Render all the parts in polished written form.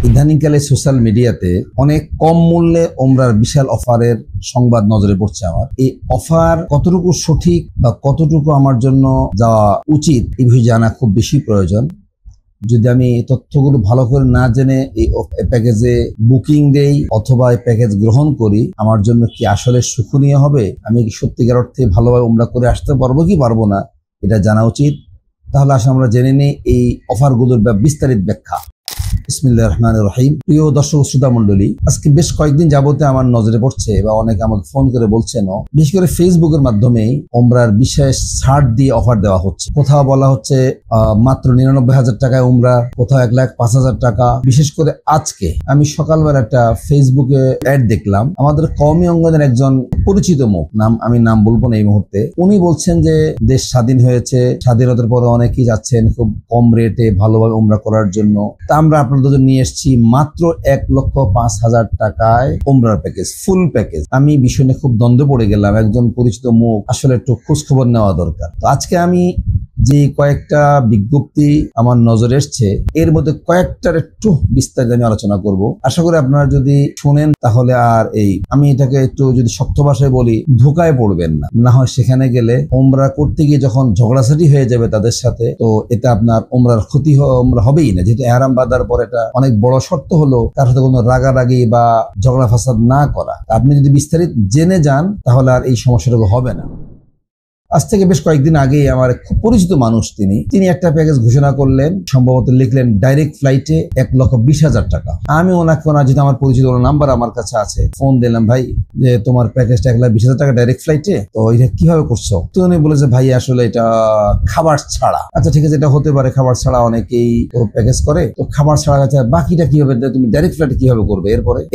ইদানিংকালে সোশ্যাল মিডিয়াতে অনেক কম মূল্যে ওমরার বিশাল অফারের সংবাদ নজরে পড়ছে আমার। এই অফার কতটুকু সঠিক বা কতটুকু আমার জন্য যাওয়া উচিত এই বিষয়ে জানা খুব বেশি প্রয়োজন। যদি আমি তথ্যগুলো ভালো করে না জেনে এই প্যাকেজে বুকিং দেই অথবা এই প্যাকেজ গ্রহণ করি, আমার জন্য কি আসলে সুখনীয় হবে? আমি কি সত্যিকার অর্থে ভালোভাবে ওমরা করে আসতে পারবো কি পারবো না, এটা জানা উচিত। তাহলে আসলে আমরা জেনে নিই এই অফারগুলোর বিস্তারিত ব্যাখ্যা। বিসমিল্লাহির রহমানির রহিম। প্রিয় দর্শক শ্রোতা মণ্ডলী, আজকে বেশ কয়েকদিন যাবতে আমার নজরে পড়ছে বা অনেকে আমাকে ফোন করে বলছেনও, বিশেষ করে ফেসবুকের মাধ্যমেই ওমরার বিশেষ ছাড় দিয়ে অফার দেওয়া হচ্ছে। কোথাও বলা হচ্ছে মাত্র 99,000 টাকায় ওমরা, কোথাও 1,05,000 টাকা। বিশেষ করে আজকে আমি সকালবেলা একটা ফেসবুকে অ্যাড দেখলাম, আমাদের কওমি অঙ্গনের একজন পরিচিত মুখ, আমি নাম বলবো না এই মুহূর্তে। উনি বলছেন যে দেশ স্বাধীন হয়েছে, স্বাধীনতার পরে অনেকেই যাচ্ছেন খুব কম রেটে ভালোভাবে ওমরা করার জন্য। তা আমরা আপনাদের নিয়ে এসেছি মাত্র 1,05,000 টাকায় ওমরার প্যাকেজ, ফুল প্যাকেজ। আমি বিষয় নিয়ে খুব দ্বন্দ্বে পড়ে গেলাম, একজন পরিচিত মুখ, আসলে একটু খোঁজ খবর নেওয়া দরকার। তো আজকে আমি যে কয়েকটা বিজ্ঞপ্তি আমার নজরে এসছে এর মধ্যে কয়েকটার একটু বিস্তারিত আমি আলোচনা করব। আশা করি আপনারা যদি শুনেন তাহলে আর আমি এটাকে একটু যদি শক্ত ভাষায় বলি, ধোকায় পড়বেন না। না হয় সেখানে গেলে ওমরা করতে গিয়ে যখন ঝগড়াঝাটি হয়ে যাবে তাদের সাথে, তো এতে আপনার ওমরার ক্ষতি হবেই না। যেহেতু ইহরাম বাঁধার পর এটা অনেক বড় শর্ত হলো তার সাথে কোনো রাগারাগি বা ঝগড়া ফাসাদ না করা। আপনি যদি বিস্তারিত জেনে যান তাহলে আর এই সমস্যাটুকু হবে না। আজ থেকে বেশ কয়েকদিন আগে আমার খুব পরিচিত মানুষ, তিনি একটা প্যাকেজ ঘোষণা করলেন, সম্ভবত লিখলেন ডাইরেক্ট ফ্লাইটে 1,20,000 টাকা। আমি ওনাকে, যেহেতু আমার পরিচিত নাম্বার আমার কাছে আছে, ফোন দিলাম, ভাই যে তোমার প্যাকেজটা 1,20,000 টাকা ডাইরেক্ট ফ্লাইটে, তো এটা কিভাবে করছো? তো উনি বলেছে ভাই আসলে এটা খাবার ছাড়া। আচ্ছা ঠিক আছে, এটা হতে পারে খাবার ছাড়া, অনেকেই প্যাকেজ করে, তো খাবার ছাড়া আছে, বাকিটা কিভাবে তুমি ডাইরেক্ট ফ্লাইটে কিভাবে করবে,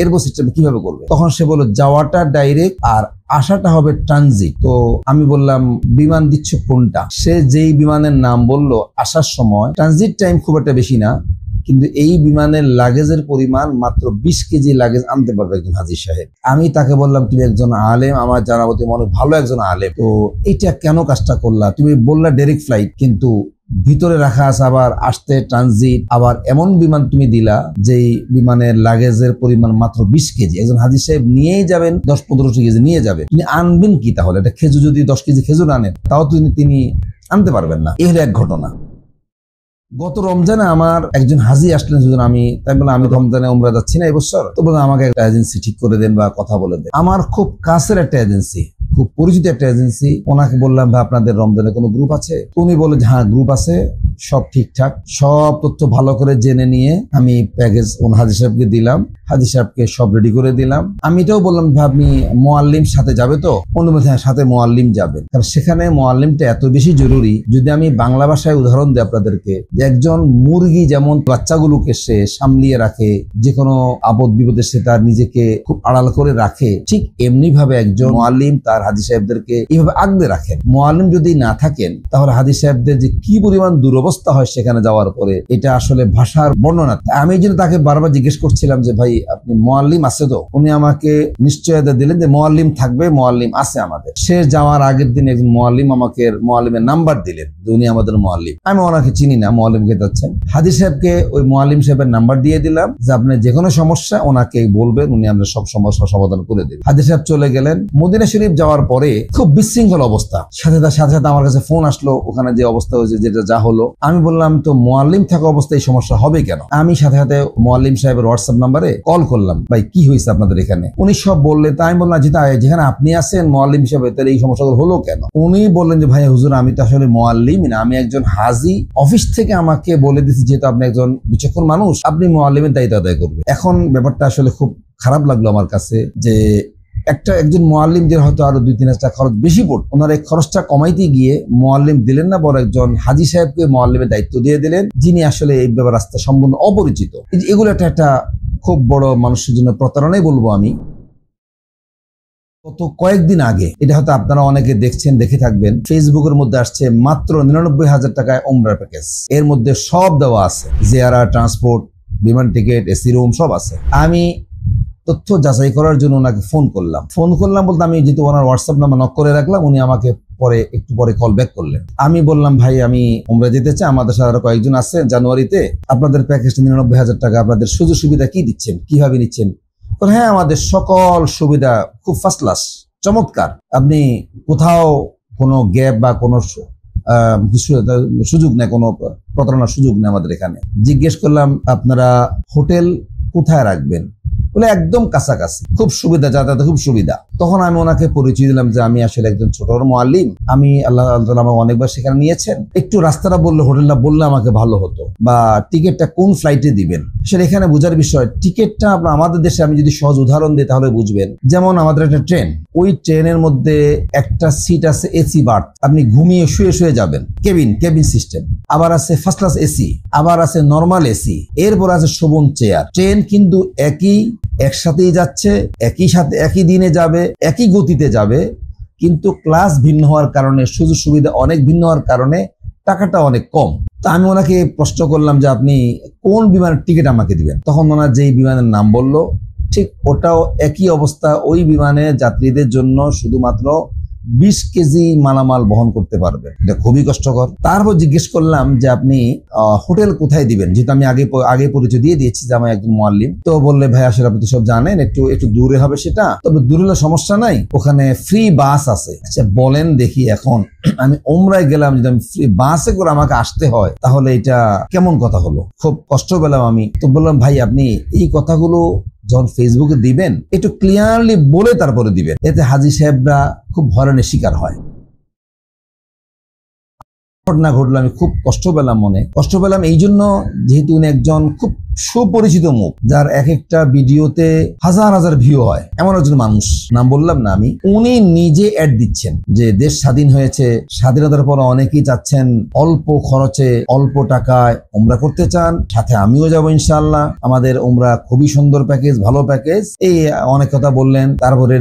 এরপর সিস্টেম কিভাবে করবে? তখন সে বলল যাওয়াটা ডাইরেক্ট আর আসাটা হবে ট্রানজিট। তো আমি বললাম বিমান দিচ্ছ কোনটা? সে যেই বিমানের নাম বললো, আসার সময় ট্রানজিট টাইম খুব একটা বেশি না, কিন্তু এই বিমানের লাগেজের পরিমাণ মাত্র 20 কেজি লাগেজ আনতে পারবে একজন হাজী সাহেব। আমি তাকে বললাম তুমি একজন আলেম, আমার জানাবো তুমি অনেক ভালো একজন আলেম, তো এইটা কেন কাজটা করলা? তুমি বললা ডাইরেক্ট ফ্লাইট, কিন্তু ভিতরে রাখা আছে আবার আসতে ট্রানজিট, আবার এমন বিমান তুমি দিলা যেই বিমানের লাগেজের পরিমাণ মাত্র 20 কেজি। একজন হাজী সাহেব নিয়েই যাবেন 10-15 কেজি নিয়ে যাবে, তিনি আনবেন কি তাহলে? এটা খেজুর যদি 10 কেজি খেজুর আনেন তাও তিনি আনতে পারবেন না। এই হলো এক ঘটনা। গত রমজানে আমার একজন হাজী আসলেন, আমি তাই বললাম আমি রমজানে ওমরা যাচ্ছি না এবছর, তো বললাম আমাকে একটা এজেন্সি ঠিক করে দেন বা কথা বলে দেন। আমার খুব কাছের একটা এজেন্সি, খুব পরিচিত একটা এজেন্সি। ওনাকে বললাম ভাই আপনাদের রমজানে কোনো গ্রুপ আছে? উনি বলে হ্যাঁ গ্রুপ আছে, সব ঠিকঠাক। সব তথ্য ভালো করে জেনে নিয়ে আমি প্যাকেজ হাজী সাহেবকে দিলাম, হাজী সাহেবকে সব রেডি করে দিলাম। আমি এটাও বললাম ভাই আপনি মুআল্লিম সাথে যাবে তো? উনি বলছেন হ্যাঁ সাথে মুআল্লিম যাবে, কারণ সেখানে মুআল্লিমটা এত বেশি জরুরি। যদি আমি বাংলা ভাষায় উদাহরণ দিই আপনাদেরকে, যে একজন মুরগি যেমন বাচ্চাগুলোকে সে সামলিয়ে রাখে, যে কোনো আপদ বিপদে সে তার নিজেকে খুব আড়াল করে রাখে, ঠিক এমনি ভাবে একজন মুআল্লিম তার হাজী সাহেবদেরকে এইভাবে আগলে রাখেন। মুআল্লিম যদি না থাকেন তাহলে হাজী সাহেবদের যে কি পরিমাণ দুরবস্থা হয় সেখানে যাওয়ার পরে, এটা আসলে ভাষার বর্ণনা। আমি এই জন্য তাকে বারবার জিজ্ঞেস করছিলাম যে ভাই আপনি মুআল্লিম আছে তো? উনি আমাকে নিশ্চয়তা দিলেন যে মুআল্লিম থাকবে, মুআল্লিম আছে আমাদের। সে যাওয়ার আগের দিন একজন মুআল্লিম আমাকে মুআল্লিমের নাম্বার দিলেন যে উনি আমাদের মুআল্লিম। আমি ওনাকে চিনি না, মুআল্লিমকে যাচ্ছেন। হাজী সাহেবকে ওই মুআল্লিম সাহেবের নাম্বার দিয়ে দিলাম যে আপনি যে কোনো সমস্যা ওনাকে বলবেন, উনি আমরা সব সমস্যা সমাধান করে দেবেন। হাজী সাহেব চলে গেলেন। মদিনা শরীফ যাওয়ার পরে খুব বিশৃঙ্খল অবস্থা, সাথে সাথে আমার কাছে ফোন আসলো, ওখানে যে অবস্থা হয়েছে যেটা যা হলো। আমি বললাম তো মুআল্লিম থাকা অবস্থায় এই সমস্যা হবে কেন? আমি সাথে সাথে মুআল্লিম সাহেবের হোয়াটসঅ্যাপ নাম্বারে কল করলাম, ভাই কি হয়েছে আপনাদের এখানে? উনি সব বললেন। তাই আমি বললাম যেখানে আপনি আছেন মুআল্লিম হিসেবে, তাহলে এই সমস্যাগুলো হলো কেন? উনি বললেন যে ভাই হুজুর আমি তো আসলে মুআল্লিম না, আমি একজন হাজী। অফিস থেকে আমাকে বলে দিয়েছে যেহেতু আপনি একজন বিচক্ষণ মানুষ, আপনি মুআল্লিমের দায়িত্ব আদায় করবেন। এখন ব্যাপারটা আসলে খুব খারাপ লাগলো আমার কাছে যে একজন মুআল্লিমদের হয়তো আরো 2-3 টাকা খরচ বেশি পড়ত, ওনারা এই খরচটা কমাইতে গিয়ে মুআল্লিম দিলেন না, বড় একজন হাজী সাহেবকে মুআল্লিমের দায়িত্ব দিয়ে দিলেন, যিনি আসলে এই ব্যাপার রাস্তা সম্পূর্ণ অপরিচিত। এগুলো একটা খুব বড় মানুষের জন্য প্রতারণাই বলবো আমি। গত কয়েকদিন আগে, এটা হয়তো আপনারা অনেকে দেখছেন, দেখে থাকবেন, ফেসবুকের মধ্যে আসছে মাত্র 99,000 টাকায় ওমরা প্যাকেজ। এর মধ্যে সব দেওয়া আছে, জিয়ারা, ট্রান্সপোর্ট, বিমান টিকিট, এসি রুম সব আছে। আমি তথ্য যাচাই করার জন্য ওনাকে ফোন করলাম বলতে আমি যেহেতু ওনার হোয়াটসঅ্যাপ নাম্বার নক করে রাখলাম, উনি আমাকে একটু পরে কল ব্যাক করলেন। আমি বললাম ভাই আমি উমরা যেতে চাই, আমাদের সাথে আরো কয়েকজন আছেন, জানুয়ারিতে আপনাদের প্যাকেজটা 99,000 টাকা, আপনাদের সুযোগ সুবিধা কি দিচ্ছেন, কিভাবে নিচ্ছেন? হ্যাঁ, আমাদের সকল সুবিধা খুব ফার্স্ট ক্লাস, চমৎকার, আপনি কোথাও কোনো গ্যাপ বা কোনো সুযোগ নেই, কোনো প্রতারণার সুযোগ নেই আমাদের এখানে। জিজ্ঞেস করলাম আপনারা হোটেল কোথায় রাখবেন? বলে একদম কাছাকাছি, খুব সুবিধা, যাতায়াতে খুব সুবিধা। তখন আমি ওনাকে পরিচয় দিলাম যে আমি আসলে একজন ছোট মুআল্লিম, আমি আল্লাহ আমাকে অনেকবার সেখানে নিয়েছেন, একটু রাস্তাটা বললে, হোটেলটা বললে আমাকে ভালো হতো, বা টিকিটটা কোন ফ্লাইটে দিবেন। সেটা এখানে বোঝার বিষয়। টিকিটটা আমাদের দেশে আমি যদি সহজ উদাহরণ দিই তাহলে বুঝবেন। যেমন আমাদের একটা ট্রেন, ওই ট্রেনের মধ্যে একটা সিট আছে এসি বার্থ, আপনি ঘুমিয়ে শুয়ে যাবেন, কেবিন সিস্টেম। আবার আছে ফার্স্ট ক্লাস এসি, আবার আছে নরমাল এসি, এরপর আছে শোভন চেয়ার। ট্রেন কিন্তু একসাথেই যাচ্ছে, একই দিনে যাবে, একই গতিতে যাবে, কিন্তু ক্লাস ভিন্ন হওয়ার কারণে, সুযোগ সুবিধা অনেক ভিন্ন হওয়ার কারণে টাকাটা অনেক কম। তো আমি ওনাকে প্রশ্ন করলাম যে আপনি কোন বিমানের টিকিট আমাকে দিবেন। তখন ওনার যেই বিমানের নাম বলল, ঠিক ওটাও একই অবস্থা, ওই বিমানে যাত্রীদের জন্য শুধুমাত্র 20 কেজি মালামাল বহন করতে পারবে। এটা খুবই কষ্টকর। তারপর জিজ্ঞেস করলাম যে আপনি হোটেল কোথায় দিবেন, যেহেতু আমি আগে পরিচয় দিয়ে দিয়েছি যে আমি একজন মুআল্লিম। তো বললে ভাই আসলে আপনি তো সব জানেন, একটু দূরে হবে সেটা, তবে দূরে হলে সমস্যা নাই, ওখানে ফ্রি বাস আছে। আচ্ছা বলেন দেখি, এখন আমি উমরায় গেলাম, যদি আমি ফ্রি বাসে করে আমাকে আসতে হয় তাহলে এটা কেমন কথা হলো? খুব কষ্ট পেলাম আমি। তো বললাম ভাই আপনি এই কথাগুলো যখন ফেসবুকে দিবেন একটু ক্লিয়ারলি বলে তারপরে দিবেন, এতে হাজী সাহেবরা খুব হয়রানির শিকার হয়। ঘটনা ঘটলো, আমি খুব কষ্ট পেলাম এই জন্য, যেহেতু উনি একজন খুব সুপরিচিত মুখ, যার এক একটা ভিডিওতে হাজার ভিউ হয়, এমন একজন মানুষ, নাম বললাম না আমি। উনি নিজে অ্যাড দিচ্ছেন যে দেশ স্বাধীন হয়েছে, স্বাধীনতার পর অনেকেই চাচ্ছেন অল্প খরচে অল্প টাকায় উমরা করতে চান, সাথে আমিও যাবো ইনশাআল্লাহ, আমাদের উমরা খুবই সুন্দর প্যাকেজ, ভালো প্যাকেজ, এই অনেক কথা বললেন। তারপরে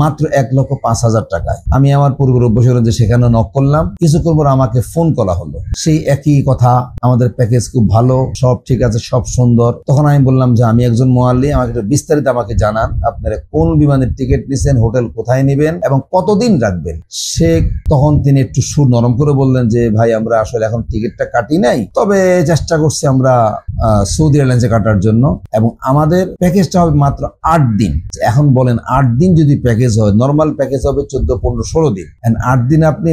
মাত্র 1,05,000 টাকায়। আমি আমার পূর্বের অভ্যাস হলো যে সেখানে নক করলাম, কিছুক্ষণ পর আমাকে ফোন করা হলো, সেই একই কথা, আমাদের প্যাকেজ খুব ভালো, সব ঠিক আছে, সব সুন্দর। তখন আমি বললাম যে আমি একজন মুআল্লিম, আমাকে একটু বিস্তারিত আমাকে জানান, আপনারা কোন বিমানের টিকিট নিছেন, হোটেল কোথায় নেবেন এবং কতদিন রাখবেন। তখন তিনি একটু সুর নরম করে বললেন যে ভাই আমরা আসলে এখন টিকিটটা কাটি নাই, তবে চেষ্টা করছি আমরা সৌদি এয়ারলাইন্সে কাটার জন্য, এবং আমাদের প্যাকেজটা হবে মাত্র 8 দিন। এখন বলেন 8 দিন যদি প্যাকেজ হয়, নর্মাল প্যাকেজ হবে 14, 15, 16 দিন, 8 দিন আপনি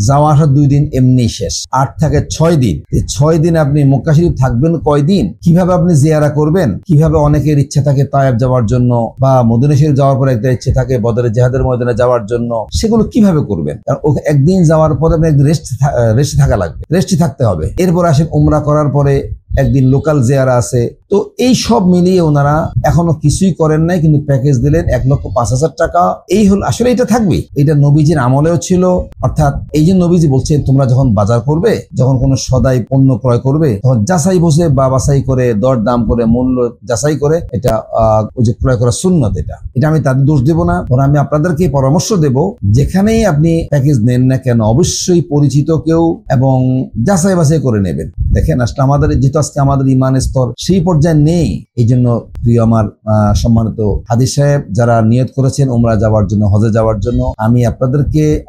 যাওয়া আসা 2 দিন এমনি শেষ, 8 থাকে 6 দিন। 6 দিন আপনি মক্কা শরীফ থাকবেন কয়দিন, কিভাবে আপনি জিয়ারা করবেন, কিভাবে অনেকের ইচ্ছা থাকে তায়েফ যাওয়ার জন্য, বা মদিনা শরীফ যাওয়ার পর একটা ইচ্ছে থাকে বদরের জিহাদের ময়দানে যাওয়ার জন্য, সেগুলো কিভাবে করবেন? কারণ একদিন যাওয়ার পরে আপনি একদিন রেস্ট থাকা লাগবে, রেস্টে থাকতে হবে। এরপর আসেন উমরা করার পরে একদিন লোকাল জিয়ারা আছে। তো এই সব মিলিয়ে ওনারা এখনো কিছুই করেন নাই, কিন্তু প্যাকেজ দিলেন 1,05,000 টাকা। এই হল আসলে, এটা থাকবে, এটা নবীজির আমলেও ছিল। অর্থাৎ এই যে নবীজি বলছেন তোমরা যখন বাজার করবে, যখন কোনো সদাই পণ্য ক্রয় করবে, তখন যাচাই বসে বা বাছাই করে, দর দাম করে, মূল্য যাচাই করে এটা ওই যে ক্রয় করা সুন্নত। এটা আমি তাদের দোষ দেব না, বরং আমি আপনাদেরকে পরামর্শ দেব, যেখানেই আপনি প্যাকেজ নেন না কেন অবশ্যই পরিচিত কেউ এবং যাচাই বাছাই করে নেবেন। দেখেন আসলে আমাদের যেহেতু আজকে আমাদের ইমানের স্তর সেই পর্যায়ে নেই, এই জন্য প্রিয় আমার সম্মানিত হাজী সাহেব যারা নিয়ত করেছেন উমরা যাওয়ার জন্য, হজে যাওয়ার জন্য, আমি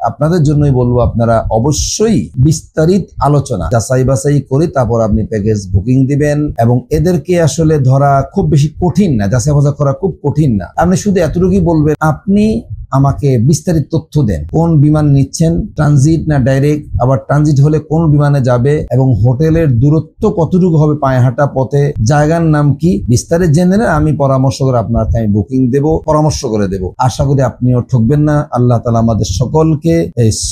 আপনাদের জন্যই বলবো আপনারা অবশ্যই বিস্তারিত আলোচনা যাচাই বাছাই করে তারপর আপনি প্যাকেজ বুকিং দিবেন। এবং এদেরকে আসলে ধরা খুব বেশি কঠিন না, যাচাই বাছাই করা খুব কঠিন না। আপনি শুধু এতটুকুই বলবেন, আপনি আমাকে বিস্তারিত তথ্য দেন, কোন বিমান নিচ্ছেন, ট্রানজিট না ডাইরেক্ট, আবার ট্রানজিট হলে কোন বিমানে যাবে, এবং হোটেলের দূরত্ব কতটুকু হবে পায়ে হাঁটা পথে, জায়গার নাম কি, বিস্তারিত জেনে নেন। আমি পরামর্শ করে আপনাকে আমি বুকিং দেব, পরামর্শ করে দেব। আশা করি আপনিও ঠকবেন না। আল্লাহ তাআলা আমাদের সকলকে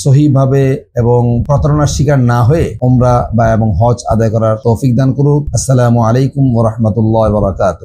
সহিভাবে এবং প্রতারণার শিকার না হয়ে উমরা এবং হজ আদায় করার তৌফিক দান করুক। আসসালামু আলাইকুম ওয়া রাহমাতুল্লাহি ওয়া বারাকাতুহু।